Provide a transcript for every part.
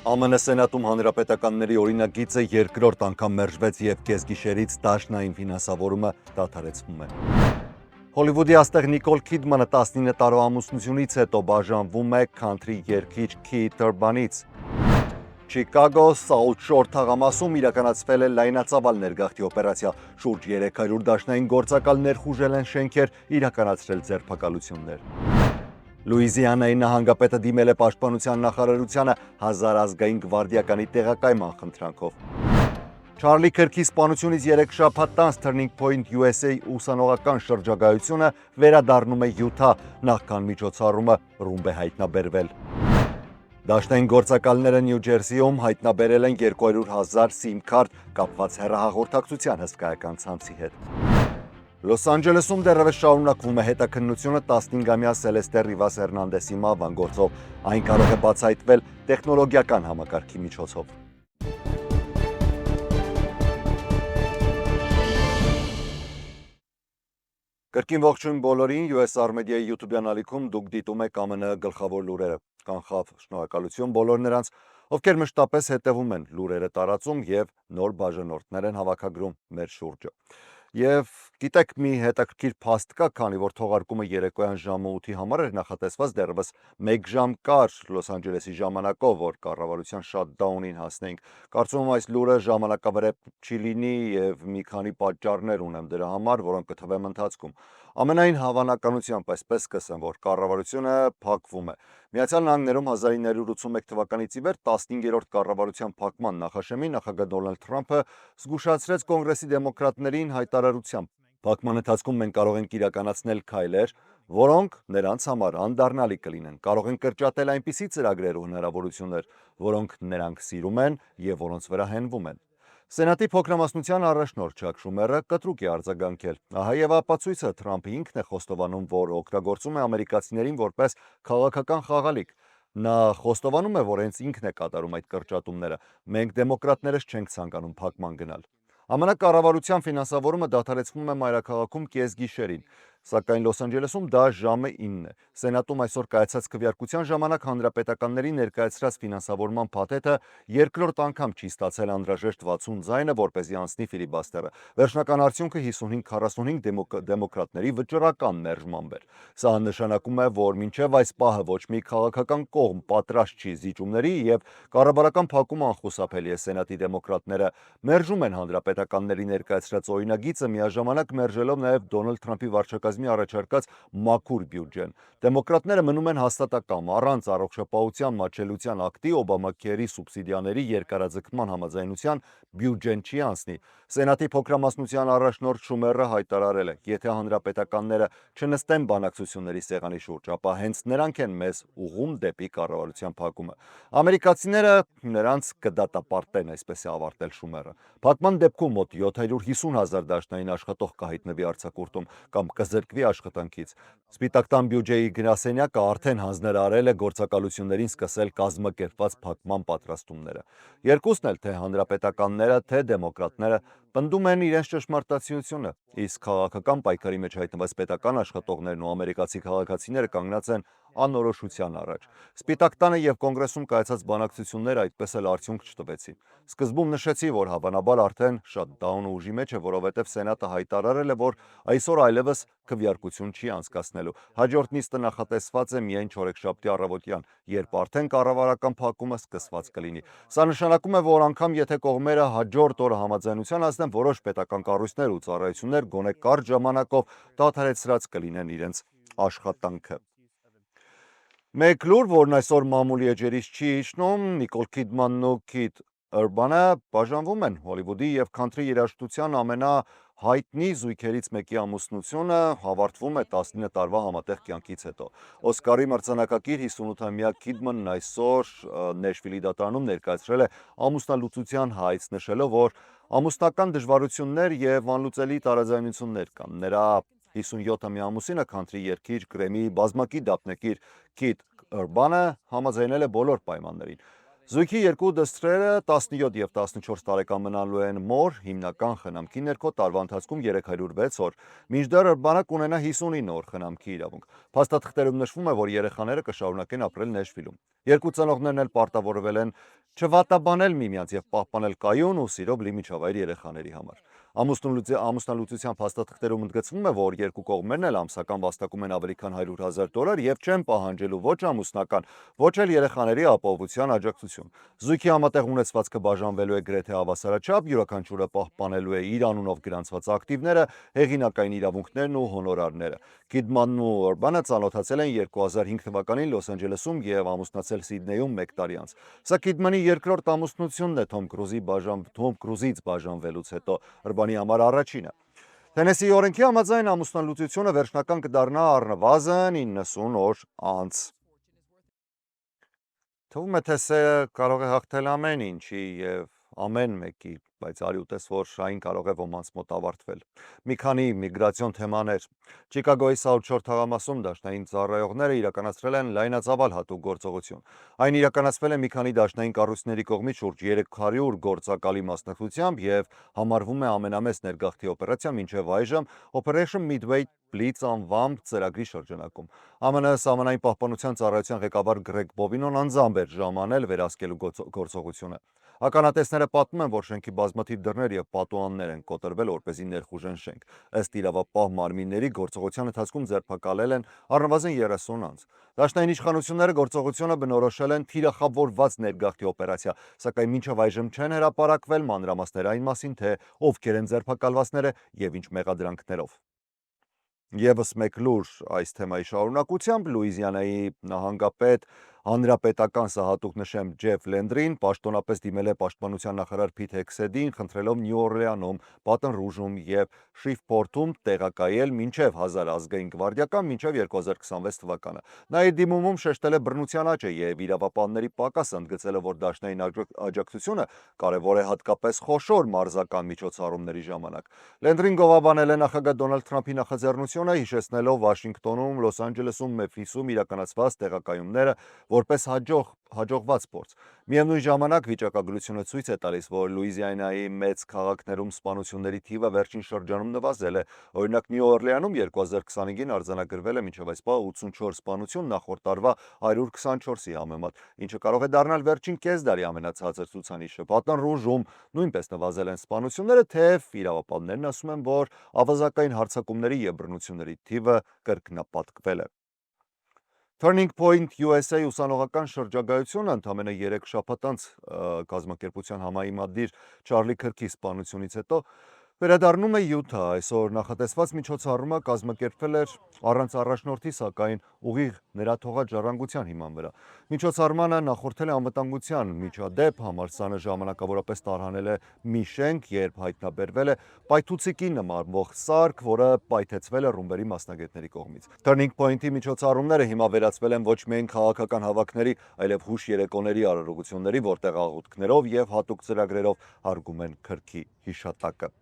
ԱՄՆ Սենատում հանրապետականների օրինագիծը երկրորդ անգամ մերժվեց եւ կեսգիշերից դաշնային ֆինանսավորումը դադարեցվում է։ Հոլիվուդի աստղ Նիկոլ Քիդմանը 19 տարվա ամուսնությունից հետո բաժանվում է քանթրի երգիչ Քիթ Ըրբանից։ Չիկագո Սաութ Շոր թաղամասում իրականացվել է լայնածավալ ներգաղթի օպերացիա, շուրջ 300 դաշնային գործակալ ներխուժել են շենքեր, իրականացրել ձերբակալություններ։ Լուիզիանայի նահանգապետը դիմել է պաշտպանության նախարարությանը 1000 ազգային գվարդիականի տեղակայման խնդրանքով։ Չարլի Քրքի սպանությունից 3 շաբաթ անց Turning Point USA ուսանողական շրջագայությունը վերադառնում է Յութա, նախքան միջոցառումը ռումբ է հայտնաբերվել։ Դաշնային գործակալները Նյու Ջերսիում հայտնաբերել են 200,000 SIM քարտ կապված հեռահաղորդակցության հսկայական ցանցի հետ։ Լոս Անջելեսում դեռևս շարունակվում է հետաքննությունը 15-ամյա Սելեստե Ռիվաս Հերնանդեսի մահվան գործով, այն կարող է բացահայտվել տեխնոլոգիական համակարգի միջոցով։ Կրկին ողջույն բոլորին, US Media-ի YouTube-յան ալիքում դուք դիտում եք ԱՄՆ գլխավոր լուրերը։ Կանխավ շնորհակալություն բոլոր նրանց, ովքեր մշտապես հետևում են լուրերը տարածում եւ նոր բաժանորդներ են հավաքագրում մեր շուրջը։ Եվ գիտեք, մի հետաքրքիր փաստ կա, քանի որ թողարկումը երեկոյան ժամը 8-ի համար էր նախատեսված, դեռևս 1 ժամ կար Լոս Անջելեսի ժամանակով, որ կառավարության շատդաունին հասնեինք։ Կարծում եմ այս լուրը ժամանակավրեպ չի լինի եւ մի քանի պատճառներ ունեմ դրա համար, որոնք կթվեմ ընթացքում։ Ամենայն հավանականությամբ այսպես կսեմ, որ կառավարությունը փակվում է։ Միացյալ Նահանգներում 1981 թվականից ի վեր 15-րդ կառավարության փակման նախաշեմին նախագահ Դոնալդ Թրամփը զգուշացրեց կոնգրեսի դեմոկրատներին հայտարարությամբ. Փակման ընթացքում մենք կարող ենք իրականացնել քայլեր, որոնք նրանց համար անդառնալի կլինեն, կարող են կրճատել այնպիսի ծրագրեր ու հնարավորություններ, որոնք նրանք սիրում են եւ որոնց վրա հենվում են։ Սենատի փոքրամասնության առաջնորդ Չակ Շումերը կտրուկ է արձագանքել։ Ահա եւ ապացույցը Թրամփը ինքն է խոստովանում, որ օգտագործում է ամերիկացիներին որպես քաղաքական խաղալիք։ Նա խոստովանում է, որ հենց ինքն է կատարում այդ կրճատումները։ Մենք դեմոկրատներս չենք ցանկանում փակման գնալ։ ԱՄՆ կառավարության ֆինանսավորումը դադարեցվում է մայրաքաղաքում կեսգիշերին, սակայն Լոս Անջելեսում դա ժամը 9 է։ Սենատում այսօր կայացած քվեարկության ժամանակ հանրապետականների ներկայացրած ֆինանսավորման փաթեթը երկրորդ անգամ չի ստացել անհրաժեշտ 60 ձայնը, որպեսզի անցնի ֆիլիբաստերը։ Վերջնական արդյունքը 55-45 դեմոկրատների վճռական մերժմամբ էր։ Սա նշանակում է, որ մինչև այս պահը ոչ մի քաղաքական կողմ պատրաստ չի զիջումների եւ կառավարական փակումը անխուսափելի է։ Սենատի դեմոկրատները մերժում են հանրապետականների ներկայացրած օրինագիծը, միաժամանակ մերժելով նաև Դոնալդ Թրամփի վարչակազմի առաջարկած մաքուր բյուջեն։ Դեմոկրատները մնում են հաստատակամ, առանց առողջապահության մատչելիության ակտի, Օբամաքերի սուբսիդիաների երկարաձգման համաձայնության բյուջեն չի անցնի։ Սենատի փոքրամասնության առաջնորդ Շումերը հայտարարել է. եթե հանրապետականները չնստեն բանակցությունների սեղանի շուրջ, ապա հենց նրանք են մեզ ուղղում դեպի կառավարության փակումը։ Ամերիկացիները նրանց կդատապարտեն, այսպես է ավարտել Շումերը։ Փակման դեպքում մոտ 750,000 դաշնային աշխատող կհայտնվի արձակուրդում կամ կզրկվի աշխատանքից։ Սպիտակ տան բյուջեի գրասենյակը արդեն հանձնարարել է գործակալություններին սկսել կազմակերպված փակման պատրաստումները։ Երկուսն էլ, թե հանրապետականները, թե դեմոկրատները, պնդում են իրենց ճշմարտացիությունը, իսկ քաղաքական պայքարի մեջ հայտնված պետական աշխատողներն ու ամերիկացի քաղաքացիները կանգնած են անորոշության առաջ։ Սպիտակ տանը եւ կոնգրեսում կայացած բանակցությունները այդպես էլ արդյունք չտվեցին։ Սկզբում նշեցի, որ հավանաբար արդեն շատդաունը ուժի մեջ է, որովհետև Սենատը հայտարարել է, որ այսօր այլևս քվեարկություն չի անցկացնելու։ Հաջորդ նիստը նախատեսված է միայն չորեքշաբթի առավոտյան, երբ արդեն կառավարական փակումը սկսված կլինի։ Սա նշանակում է, որ անգամ եթե կողմերը հաջորդ օրը համաձայնության հասնեն, որոշ պետական կառույցներ ու ծառայություններ գոնե կարճ ժամանակով դադարեցրած կլինեն իրենց աշխատանքը։ Մեկ լուր, որն այսօր մամուլի էջերից չի իջնում, Նիկոլ Քիդմանն ու Քիթ Ըրբանը բաժանվում են Հոլիվուդի եւ քանթրի երաժշտության ամենահայտնի զույգերից մեկի ամուսնությունը ավարտվում է 19 տարվա համատեղ կյանքից հետո։ Օսկարի մրցանակակիր 58-ամյա Քիդմանն այսօր Նեշվիլի դատարանում ներկայացրել է ամուսնալուծության հայց, նշելով, որ ամուսնական դժվարություններ եւ անլուծելի տարաձայնություններ կան։ Նրա 57-ամյա ամուսինը քանթրի երգիչ, Գրեմի բազմակի դափնեկիր Քիթ Ըրբանը համաձայնել է բոլոր պայմաններին։ Զույգի երկու դստրերը 17 և 14 տարեկան մնալու են մոր, հիմնական խնամքի ներքո տարվա ընթացքում 306 օր, մինչդեռ Ըրբանը կունենա 59 օր խնամքի իրավունք։ Փաստաթղթերում նշվում է, որ երեխաները կշարունակեն ապրել Նեշվիլում։ Երկու ծնողներն էլ պարտավորվել են չվատաբանել միմյանց և պահպանել կայուն ու սիրով լի միջավայր երեխաների համար։ Ամուսնալուծության փաստաթղթերում ընդգծվում է, որ երկու կողմերն էլ ամսական վաստակում են ավելի քան $100,000 և չեն պահանջելու ոչ ամուսնական, ոչ էլ երեխաների ապահովության աջակցություն։ Զույգի համատեղ ունեցվածքը բաժանվելու է գրեթե հավասարաչափ, յուրաքանչյուրը պահպանելու է իր անունով գրանցված ակտիվները, հեղինակային իրավունքներն ու հոնորարները։ Կիդմանն ու Ըրբանը ծանոթացել են 2005 թվականին Լոս Անջելեսում և ամուսնացել Սիդնեյում 1 տարի անց։ Սա Կիդմանի երկրորդ ամուսնությունն է Թոմ Կրուզից բաժանվելուց հետո, Ըրբանի համար առաջինը։ Թենեսիի օրենքի համաձայն ամուսնալուծությունը վերջնական կդառնա առնվազն 90 օր անց։ Թվում է, թե սերը կարող է հաղթել ամեն ինչի և ամեն մեկի, բայց արի ուտես, որ այն կարող է ոմանց մոտ ավարտվել։ Մի քանի միգրացիոն թեմաներ։ Չիկագոյի South Shore թաղամասում դաշնային ծառայողները իրականացրել են լայնածավալ հատուկ գործողություն։ Այն իրականացվել է մի քանի դաշնային կառույցների կողմից շուրջ 300 գործակալի մասնակցությամբ և համարվում է ամենամեծ ներգաղթի օպերացիա մինչև այժմ Operation Midway Blitz անվամբ ծրագրի շրջանակում։ ԱՄՆ սահմանային պահպանության ծառայության ղեկավար Գրեգ Բովինոն անձամբ էր ժամանել վերահսկելու գործողությունը։ Ականատեսները պատմում են, որ շենքի բազմաթիվ դռներ և պատուհաններ են կոտրվել, որպեսզի ներխուժեն շենք։ Ըստ իրավապահ մարմինների, գործողության ընթացքում ձերբակալել են առնվազն 30 անձ։ Դաշնային իշխանությունները գործողությունը բնորոշել են թիրախավորված ներգաղթի օպերացիա, սակայն մինչև այժմ չեն հրապարակվել մանրամասներ այն մասին, թե ովքեր են ձերբակալվածները և ինչ մեղադրանքներով։ Եվս մեկ լուր այս թեմայի շարունակությամբ Լուիզիանայի նահանգապետ հանրապետական սահատուկ նշեմ Ջեֆ Լենդրին պաշտոնապես դիմել է պաշտպանության նախարար Փիթ Հեքսեդին, խնդրելով Նյու Օրլեանում, Բաթն Ռուժում և Շրիվփորթում տեղակայել մինչև 1000 ազգային գվարդիական մինչև 2026 թվականը։ Նա իր դիմումում շեշտել է բռնության աճը և իրավապահների պակասը, ընդգծելով, որ դաշնային աջակցությունը կարևոր է հատկապես խոշոր մարզական միջոցառումների ժամանակ։ Լենդրին գովաբանել է նախագահ Դոնալդ Թրամփի նախաձեռնությունը, հիշեցնելով Վաշինգտոնում, Լոս Անջելեսում, Մեֆիսում իրականացված տեղակայումները որպես հաջողված փորձ։ Միևնույն ժամանակ վիճակագրությունը ցույց է տալիս, որ Լուիզիանայի մեծ քաղաքներում սպանությունների թիվը վերջին շրջանում նվազել է։ Օրինակ Նյու Օրլեանում 2025-ին արձանագրվել է մինչև այս պահ 84 սպանություն նախորդ տարվա 124-ի համեմատ, ինչը կարող է դառնալ վերջին կեսդարի ամենացածր ցուցանիշը։ Բաթն Ռուժում նույնպես նվազել են սպանությունները, թեև իրավապահներն ասում են, որ ավազակային հարձակումների և բռնությունների թիվը կրկնապատկվել է։ Turning Point USA ուսանողական շրջագայությունը ընդամենը 3 շաբաթ անց կազմակերպության համահիմնադիր Չարլի Քրքի սպանությունից հետո վերադառնում է Յութա։ Այսօր նախատեսված միջոցառումը կազմակերպվել էր առանց առաջնորդի, սակայն ուղիղ նրա թողած ժառանգության հիման վրա։ Միջոցառմանը նախորդել է անվտանգության միջադեպ, համալսարանը ժամանակավորապես տարհանել է մի շենք, երբ հայտնաբերվել է պայթուցիկի նմանվող սարք, որը պայթեցվել է ռումբերի մասնագետների կողմից։ Turning Point-ի միջոցառումները հիմա վերածվել են ոչ միայն քաղաքական հավաքների, այլև հուշ երեկոների արարողությունների, որտեղ աղոթքներով և հատուկ ծրագրերով հարգում են Քրքի հիշատակը։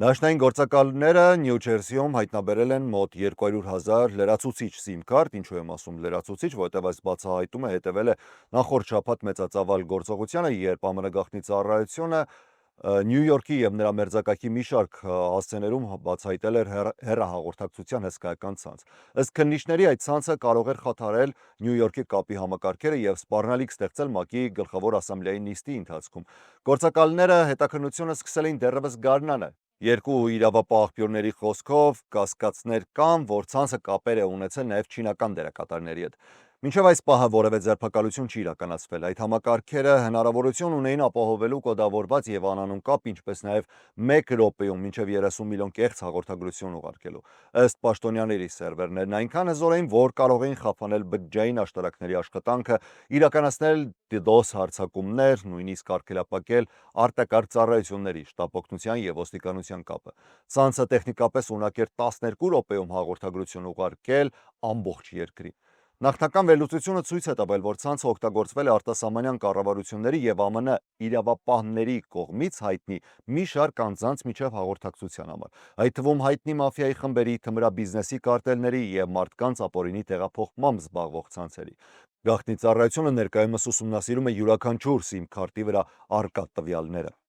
Դաշնային գործակալները Նյու Ջերսիում հայտնաբերել են մոտ 200,000 լրացուցիչ SIM քարտ, ինչու եմ ասում լրացուցիչ, որովհետև այս բացահայտումը հետևել է նախորդ շաբաթ մեծածավալ գործողությանը, երբ ԱՄՆ գաղտնի ծառայությունը Նյու Յորքի և նրա մերձակայքի մի շարք հասցեներում բացահայտել էր հեռահաղորդակցության հսկայական ցանց։ Ըստ քննիչների, այդ ցանցը կարող էր խաթարել Նյու Յորքի կապի համակարգերը և սպառնալիք ստեղծել ՄԱԿ-ի գլխավոր ասամբլեայի նիստի ընթացքում։ Գործակալները հետաքննությունը սկսել էին դեռևս գարնանը։ Երկու իրավապահ աղբյուրների խոսքով կասկածներ կան, որ ցանցը կապեր է ունեցել նաև չինական դերակատարների հետ։ Մինչև այս պահը որևէ ձերբակալություն չի իրականացվել։ Այդ համակարգերը հնարավորություն ունեին ապահովելու կոդավորված և անանուն կապ, ինչպես նաև 1 րոպեում մինչև 30 միլիոն կեղծ հաղորդագրություն ուղարկելու։ Ըստ պաշտոնյաների, սերվերներն այնքան հզոր էին, որ կարող էին խափանել բջջային աշտարակների աշխատանքը, իրականացնել DDoS հարձակումներ, նույնիսկ արգելափակել արտակարգ ծառայությունների, շտապ օգնության և ոստիկանության կապը։ Ցանցը տեխնիկապես ունակ էր 12 րոպեում հաղորդագրություն ուղարկել ամբողջ երկրի։ Նախնական վերլուծությունը ցույց է տվել, որ ցանցը օգտագործվել է արտասահմանյան կառավարությունների եւ ԱՄՆ իրավապահների կողմից հայտնի մի շարք անձանց միջև հաղորդակցության համար, այդ թվում հայտնի մաֆիայի խմբերի, թմրաբիզնեսի կարտելների եւ մարդկանց ապօրինի տեղափոխմամբ զբաղվող ցանցերի։ Գաղտնի ծառայությունը ներկայումս ուսումնասիրում է յուրաքանչյուր SIM քարտի վրա առկա տվյալները։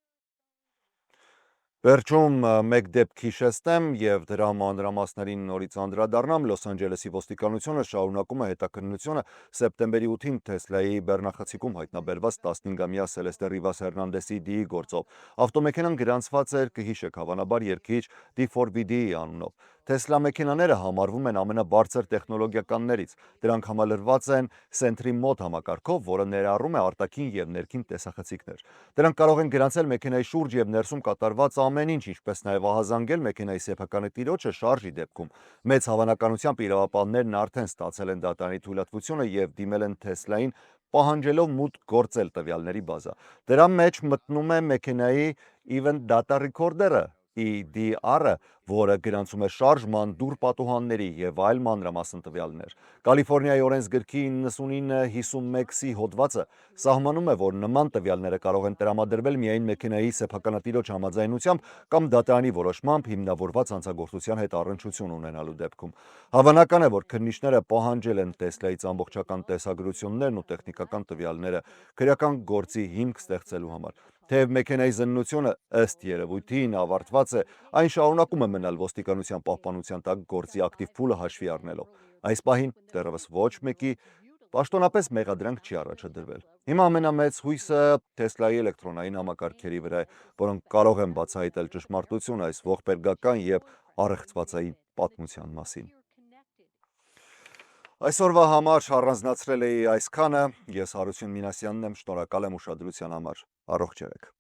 Վերջում մեկ դեպք հիշեցնեմ եւ դրա մանրամասներին նորից անդրադառնամ։ Լոս Անջելեսի ոստիկանությունը շարունակում է հետաքննությունը սեպտեմբերի 8-ին Թեսլայի բեռնախցիկում հայտնաբերված 15-ամյա Սելեստե Ռիվաս Հերնանդեսի դիի գործով։ Ավտոմեքենան գրանցված էր, կհիշեք, հավանաբար երգիչ D4BD-ի անունով։ Թեսլա մեքենաները համարվում են ամենաբարձր տեխնոլոգիականներից։ Դրանք համալրված են Sentry Mod համակարգով, որը ներառում է արտաքին եւ ներքին տեսախցիկներ։ Դրանք կարող են գրանցել մեքենայի շուրջ եւ ներսում կատարված ամեն ինչ, ինչպես նաեւ ահազանգել մեքենայի սեփականի տիրոջը շարժի դեպքում։ Մեծ հավանականությամբ իրավապահներն արդեն ստացել են դատարանի թույլատվությունը եւ դիմել են Թեսլային, պահանջելով մուտք գործել տվյալների բազա։ Դրա մեջ մտնում է մեքենայի Event Data Recorder-ը, EDR-ը, որը գրանցում է շարժման, դուռ պատուհանների եւ այլ մանրամասն տվյալներ։ Կալիֆոռնիայի օրենսգրքի 9951C հոդվածը սահմանում է, որ նման տվյալները կարող են տրամադրվել միայն մեքենայի սեփականատիրոջ համաձայնությամբ կամ դատարանի որոշմամբ հիմնավորված հանցագործության հետ առնչություն ունենալու դեպքում։ Հավանական է, որ քննիչները պահանջել են Տեսլայից ամբողջական տեսագրություններն ու տեխնիկական տվյալները քրեական գործի հիմք ստեղծելու համար։ Թեև մեքենայի զննությունը ըստ երևույթին ավարտված է, այն շարունակում է մնալ ոստիկանության պահպանության տակ գործի ակտիվ փուլը հաշվի առնելով։ Այս պահին դեռևս ոչ մեկի պաշտոնապես մեղադրանք չի առաջադրվել։ Հիմա ամենամեծ հույսը Թեսլայի էլեկտրոնային համակարգերի վրա է, որոնք կարող են բացահայտել ճշմարտությունը այս ողբերգական եւ առեղծվածային պատմության մասին։ Այսօրվա համար առանձնացրել էի այսքանը, ես Հարություն Մինասյանն եմ, շնորհակալ եմ ուշադրության համար, առողջ եղեք։